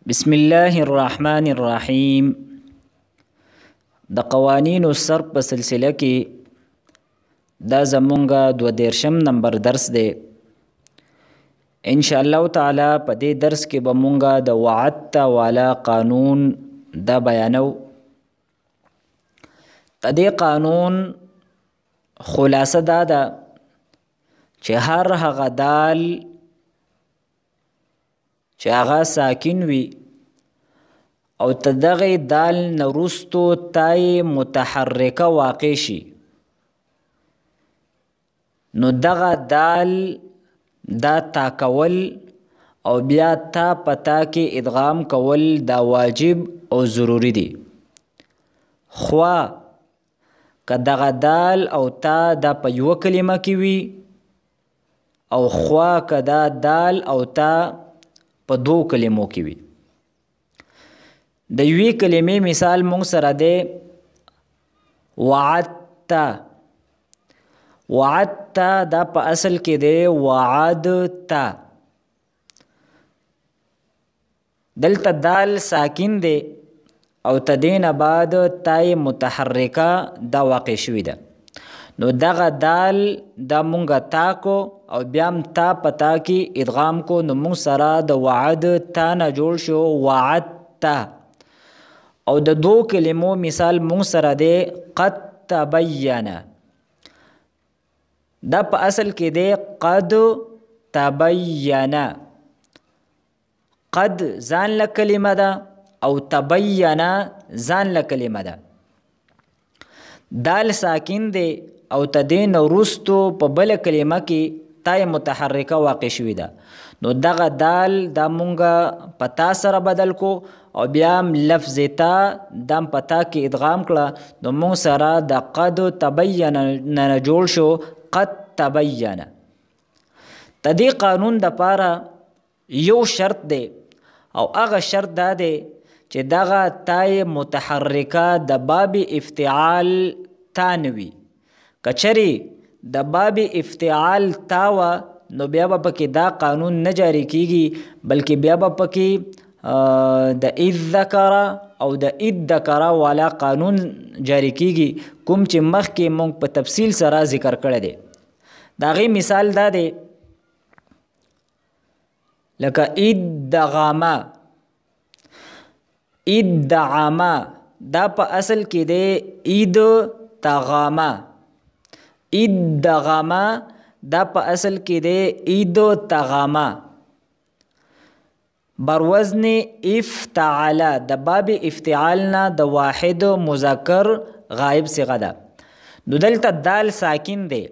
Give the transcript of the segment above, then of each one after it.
بسم الله الرحمن الرحیم. د قوانینو صرف په سلسله کې دا زمونږه 22 نمبر درس دی. ان شاء الله تعالی په دې درس کې به مونږه د وعدت والا قانون دا بیانو. د دې قانون خلاصه دا ده چې هر هغه دال چې هغه ساکن وي او تدغه دال نورستو تای متحرکه واقع شي، نو دغه دال دا تا کول او بیا تا پتا کې ادغام کول دا واجب او ضروری دی. خوا که دغه دال او تا دا په یوه کلمه کې وي او خوا که دا دال او تا په 2 کلمو کې وي. د یوې کلمې مثال مونږ سره دی وعدت. وعدت دا په اصل کې دی وعدت. دلته دال ساکن دی او تدین بعد تای متحرکه دا واقع شوی ده، نو دغه دال دا مونږه تا کو او بیا هم تا پتا کې ادغام کو، نو مونږ سره د وعد تا نه جوړ شو وعدت. او د 2 کلمو مثال مونږ سره دی قد تبین. دا په اصل کې دی قد تبین. قد ځان له کلمه ده او تبین ځان له کلمه ده. دال ساکن دی او تدین وروستو په بل کلمه کې تای متحرکه واقع شوی ده، نو دغه دال دا مونږه په تا سره بدل کو او بیا هم لفظ تا دم په تا کې ادغام کړه، نو مونږ سره د قد تبین نه جوړ شو قد تبین. تدې قانون د پاره یو شرط دی او هغه شرط دا دی چې دغه تای متحرکه د باب افتعال تا نوي. کچری د باب افتعال تاوه نو بیا به پکې دا قانون نه جاری کیږي، بلکې بیا به پکې د اذ ذکر او د اذ ذکر والا قانون جاری کیږي، کوم چې مخکې مونږ په تفصیل سره ذکر کړی دی. د هغې مثال دا دی لکه ادغامه. ادعامه دا په اصل کې دی اید تغامه. ادغامه دا په اصل کې دی اید تغامه. بروزن افتعال د باب افتعالنا د واحد مذکر غائب صيغه ده، نو دلته دال ساکن دی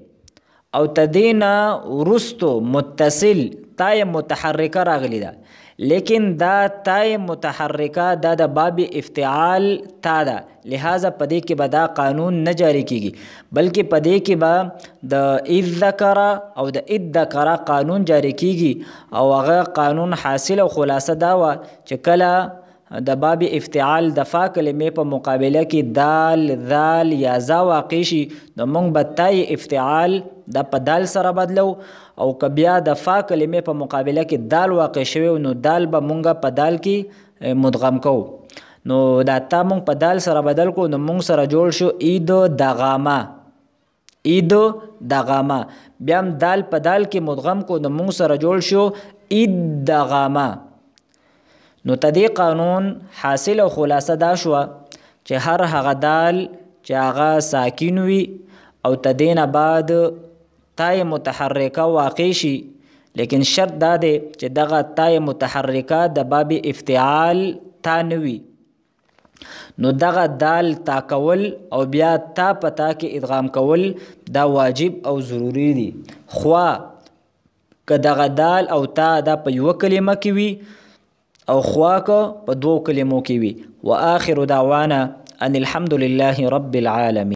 او تدینا ورستو متصل تای متحرکه راغلی ده، لیکن دا تای متحرکه دا د باب افتعال تا ده، لہذا پدې کې به دا قانون نه جاری کیږي، بلکې پدې کې به د اذ ذکر او د اذ ذکر قانون جاری کیږي. او هغه قانون حاصل او خلاصه دا و چې کله د باب افتعال د فا کلمې په مقابله کې دال ذال یا زا واقع شي، نو مونږ به تای افتعال د په دال سره بدلو، او که بیا د فا کلمې په مقابله کې دال واقع شوی نو دال به مونږه په دال کې مدغم کو، نو دا تا مونږ په دال سره بدل کو، نو مونږ سره جوړ شو اید دغامه. اید دغامه. بیا هم دال په دال کې مدغم کو، نو مونږ سره جوړ شو اید دغامه. نو تدې قانون حاصل او خلاصه دا شوه چې هر هغه دال چې هغه ساکن وي او تدین بعد تای متحرکه واقع شي، لیکن شرط دا دی چې دغه تای متحرکه د باب افتعال تا نوي، نو دغه دال تا کول او بیا تا پتا کې ادغام کول دا واجب او ضروری دی. خوا که دغه دال او تا دا په یوه کلمه کې وي او خوا که په 2 کلمو کې وي. وآخر دعوانا ان الحمد لله رب العالمين.